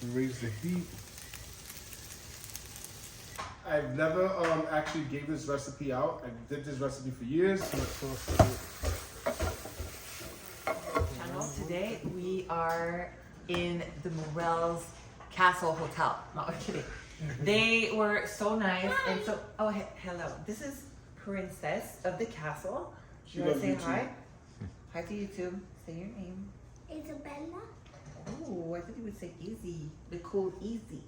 Raise the heat. I've never actually gave this recipe out. I did this recipe for years. Today we are in the Morel's Castle Hotel. No, I'm kidding. They were so nice and so. Oh, hello. This is Princess of the Castle. You want to say hi? Hi to YouTube. Say your name. Isabella. Oh, I thought you would say Easy. The cool Easy.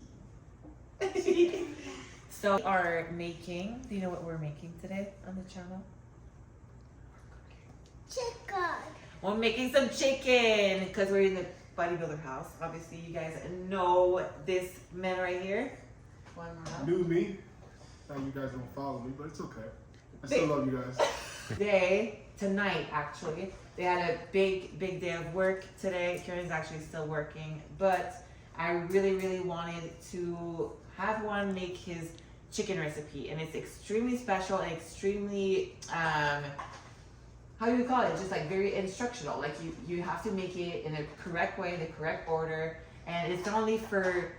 So we are making. Do you know what we're making today on the channel? Chicken. We're making some chicken because we're in the bodybuilder house. Obviously, you guys know this man right here. Knew me. Now you guys don't follow me, but it's okay. I still love you guys. Tonight actually, they had a big day of work today. Kieran's actually still working, but I really wanted to have one make his chicken recipe, and it's extremely special and extremely how do you call it? Just like very instructional. Like you have to make it in the correct way, in the correct order, and it's not only for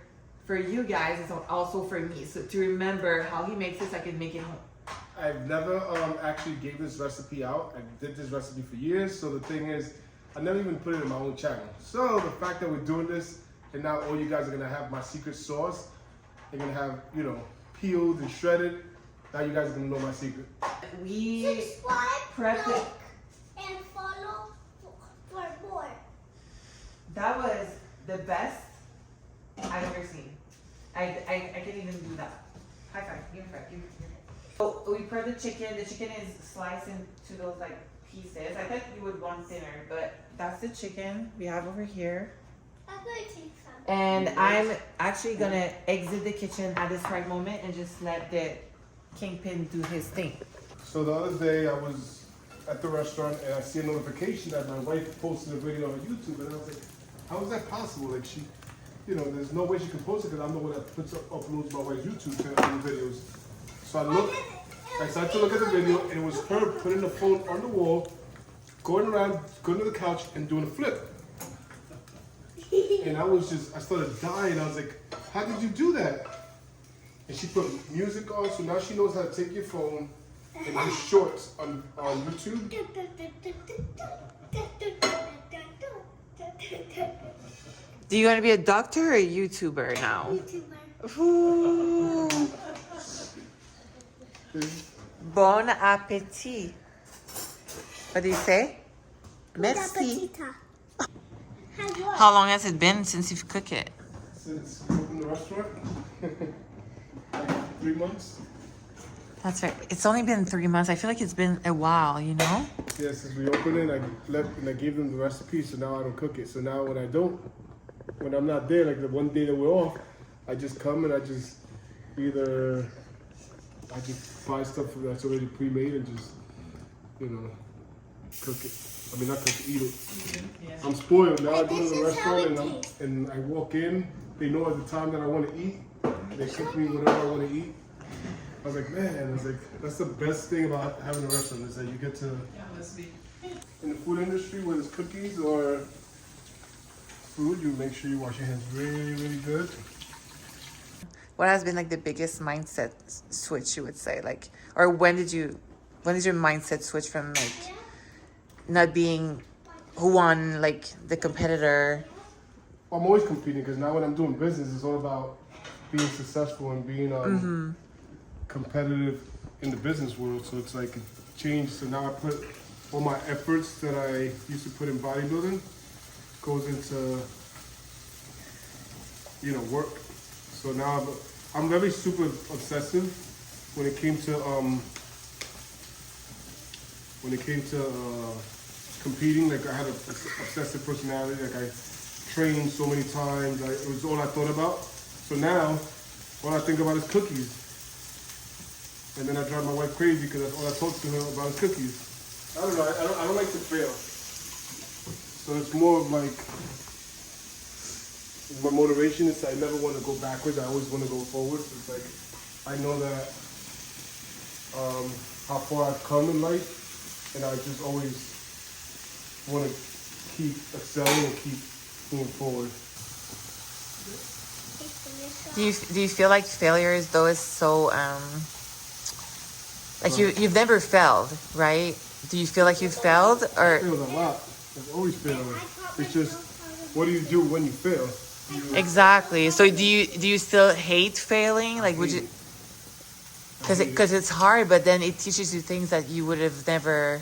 you guys, it's also for me. So to remember how he makes this, I can make it home. I've never actually gave this recipe out. I did this recipe for years. So the thing is, I never even put it in my own channel. So the fact that we're doing this, and now all you guys are gonna have my secret sauce. You're gonna have, you know, peeled and shredded. Now you guys are gonna know my secret. We Subscribe, like, and follow for more. That was the best I've ever seen. I can't even do that. High five. Give me a five. Give me a five. So we prep the chicken. The chicken is sliced into those like pieces. I thought you would want thinner, but that's the chicken we have over here. I'm gonna take some. And I'm actually gonna exit the kitchen at this right moment and just let the kingpin do his thing. So the other day I was at the restaurant and I see a notification that my wife posted a video on YouTube, and I was like, how is that possible? Like she, you know, there's no way she can post it because I'm the one that uploads my wife's YouTube channel videos. So I looked, I started to look at the video, and it was her putting the phone on the wall, going around, going to the couch and doing a flip. And I started dying. I was like, how did you do that? And she put music on, so now she knows how to take your phone and do shorts on YouTube. Do you want to be a doctor or a YouTuber now? YouTuber. Ooh. Bon appetit. What do you say? Merci. How long has it been since you've cooked it? Since we opened the restaurant, like 3 months. That's right. It's only been 3 months. I feel like it's been a while, you know? Yeah, since we opened it, I left and I gave them the recipe, so now I don't cook it. So now when I'm not there, like the one day that we're off, I just come and I just buy stuff that's already pre-made and just, you know, cook it. I mean, not cook it, eat it. Yeah. I'm spoiled now. I go to the restaurant and I walk in. They know at the time that I want to eat. They cook me whatever I want to eat. I was like, man, that's the best thing about having a restaurant is that you get to, in the food industry, whether it's cookies or food, you make sure you wash your hands really good. What has been like the biggest mindset switch, you would say? Like, or when did your mindset switch from like not being who won, like the competitor? I'm always competing because now when I'm doing business, it's all about being successful and being competitive in the business world. So it's like it changed. So now I put all my efforts that I used to put in bodybuilding goes into, you know, work. So now I'm very super obsessive when it came to competing. Like I had an obsessive personality. Like I trained so many times. It was all I thought about. So now all I think about is cookies. And then I drive my wife crazy because that's all I talk to her about is cookies. I don't know. I don't like to fail. So it's more of like my motivation is I never want to go backwards. I always want to go forward. So it's like I know that how far I've come in life, and I just always want to keep excelling and keep moving forward. Do you feel like failures though is so like you've never failed, right? Do you feel like you've failed or? I failed a lot. I've always failed. It's just, what do you do when you fail? Exactly. So do you still hate failing? Like would you? Because it's hard, but then it teaches you things that you would have never.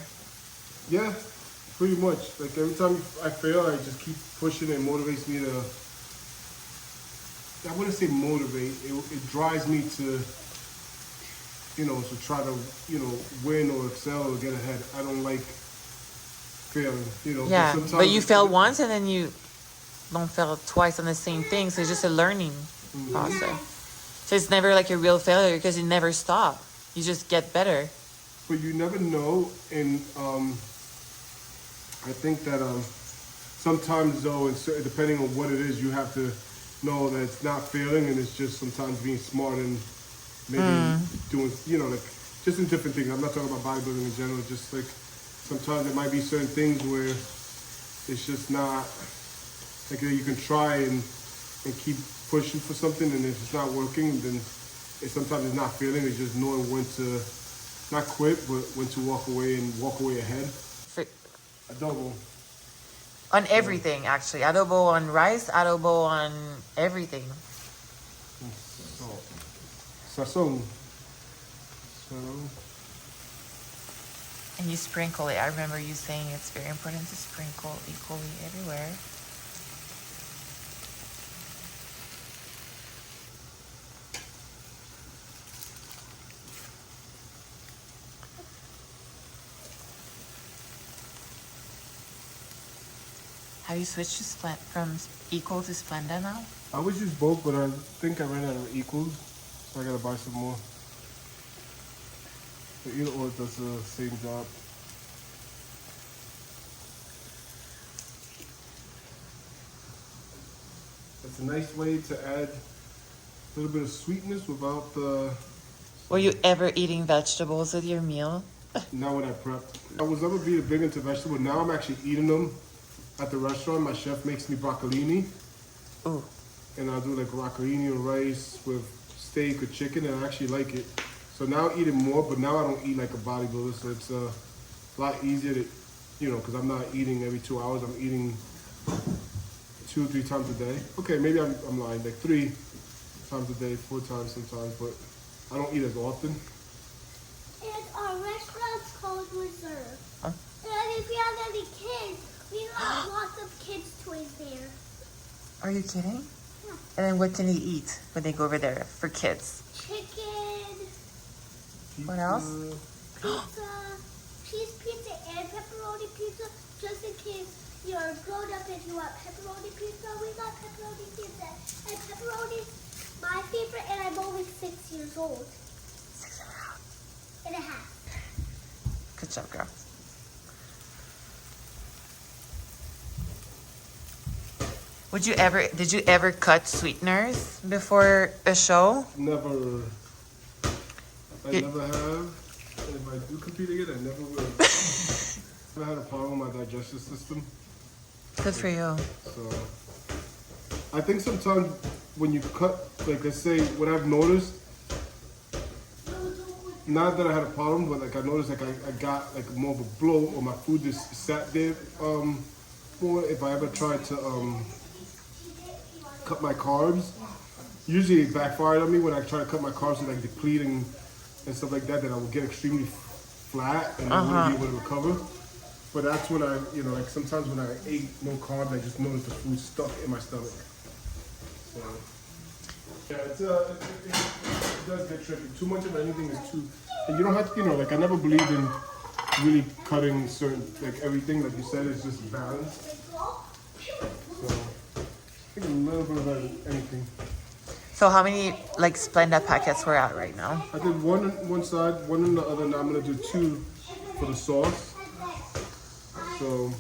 Yeah, pretty much. Like every time I fail, I just keep pushing. It motivates me to. I wouldn't say motivate. It drives me to, to try to, win or excel or get ahead. I don't like failing, Yeah, sometimes but you fail once and then you don't fail twice on the same thing. So it's just a learning process. So it's never like a real failure because you never stop. You just get better. But you never know, and I think that sometimes though, depending on what it is, you have to know that it's not failing, and it's just sometimes being smart and maybe doing, like just in different things. I'm not talking about bodybuilding in general. Just like sometimes there might be certain things where it's just not like you can try and keep pushing for something, and if it's not working, then sometimes it's not failing. It's just knowing when to not quit, but when to walk away and walk away ahead. Adobo. On everything, actually. Adobo on rice, adobo on everything. Sazon. So. And you sprinkle it. I remember you saying it's very important to sprinkle equally everywhere. Have you switched to from Equal to Splenda now? I always use both, but I think I ran out of equals, so I gotta buy some more. But either or does the same job. It's a nice way to add a little bit of sweetness without the. Were you ever eating vegetables with your meal? Not when I prep. I was never being big into vegetables. Now I'm actually eating them at the restaurant. My chef makes me broccolini. Ooh. And I'll do like broccolini or rice with steak or chicken, and I actually like it. So now I eat it more, but now I don't eat like a bodybuilder, so it's a lot easier to, because I'm not eating every 2 hours. I'm eating 2 or 3 times a day. Okay, maybe I'm lying, like 3 times a day, 4 times sometimes, but I don't eat as often. And our restaurant's called Reserve. Huh? And if you have any kids, we have lots of kids' toys there. Are you kidding? Yeah. And then what can they eat when they go over there for kids? Chicken. What else? Pizza. Cheese pizza and pepperoni pizza. Just in case you're grown up and you want pepperoni pizza, we got pepperoni pizza. And pepperoni's my favorite, and I'm only 6 years old. 6.5. Good job, girl. Did you ever cut sweeteners before a show? Never. I never have. And if I do compete again, I never will. I had a problem with my digestive system. Good for you. So I think sometimes when you cut, like I say, what I've noticed, not that I had a problem, but like I noticed like I got like more of a blow, or my food just sat there more. If I ever tried to cut my carbs, usually it backfired on me when I try to cut my carbs and like depleting and stuff like that, then I would get extremely flat and I wouldn't be able to recover. But that's when I, like sometimes when I ate no carbs, I just noticed the food stuck in my stomach. So, yeah, it does get tricky. Too much of anything is too, and you don't have to, like I never believed in really cutting certain, like everything, like you said, is just balanced. So, I think a little bit of anything. So how many like Splenda packets we're at right now? I did one on one side, one on the other. Now I'm gonna do 2 for the sauce. So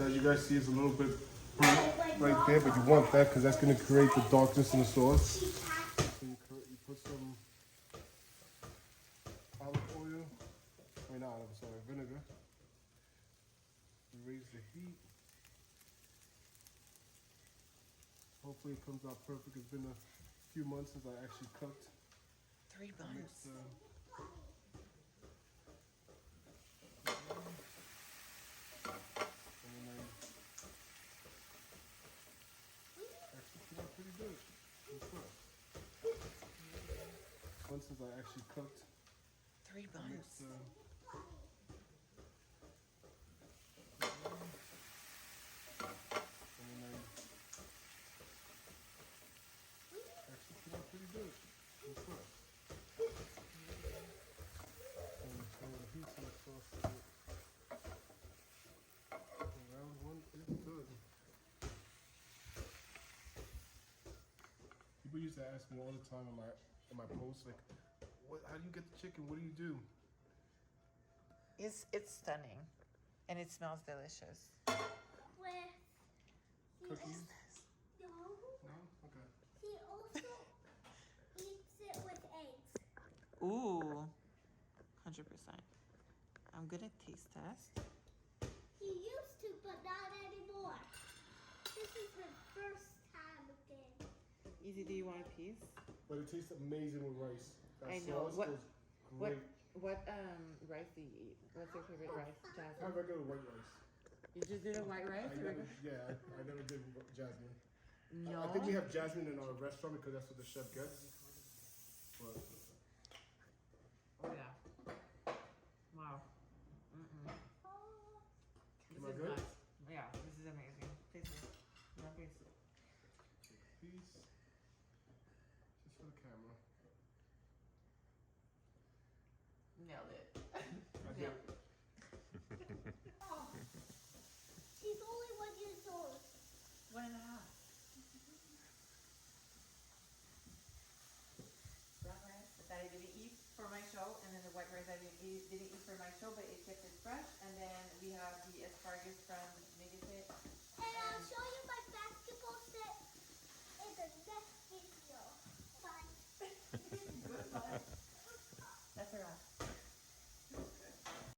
as you guys see, it's a little bit burnt right there, but you want that because that's gonna create the darkness in the sauce. So you put some olive oil. Not olive, sorry, vinegar. You raise the heat. Hopefully it comes out perfect. It's been a few months since I actually cooked. 3 I buns. mixed, and then I actually came out pretty good. What's up? Once since I actually cooked. 3 I mixed, buns. and then I actually came out pretty good. What's up? And some of the heat in the sauce. And round one is good. People used to ask me all the time in my posts, like, how do you get the chicken? What do you do? It's stunning, and it smells delicious. With Cookies? No. No? Okay. He also eats it with eggs. Ooh, 100%. I'm gonna taste test. He used to, but not anymore. This is his first time again. Easy, do you want a piece? But it tastes amazing with rice. That I know. sauce What- goes great. What rice do you eat? What's your favorite rice, I have Jasmine? regular white rice. You just did a white rice? I or never, regular- yeah, I never did jasmine. No. I think we have jasmine in our restaurant because that's what the chef gets. But Oh yeah. Wow. Oh, This Am I is good? nice. Yeah, this is amazing. Taste it. You want a piece? take a piece. Just for the camera. Nailed it. I Yeah. did. oh. She's only 1 year old. 1.5. Brown rice that I didn't eat for my show, and then the white rice I didn't eat for my show, but it kept it fresh. And then we have the asparagus from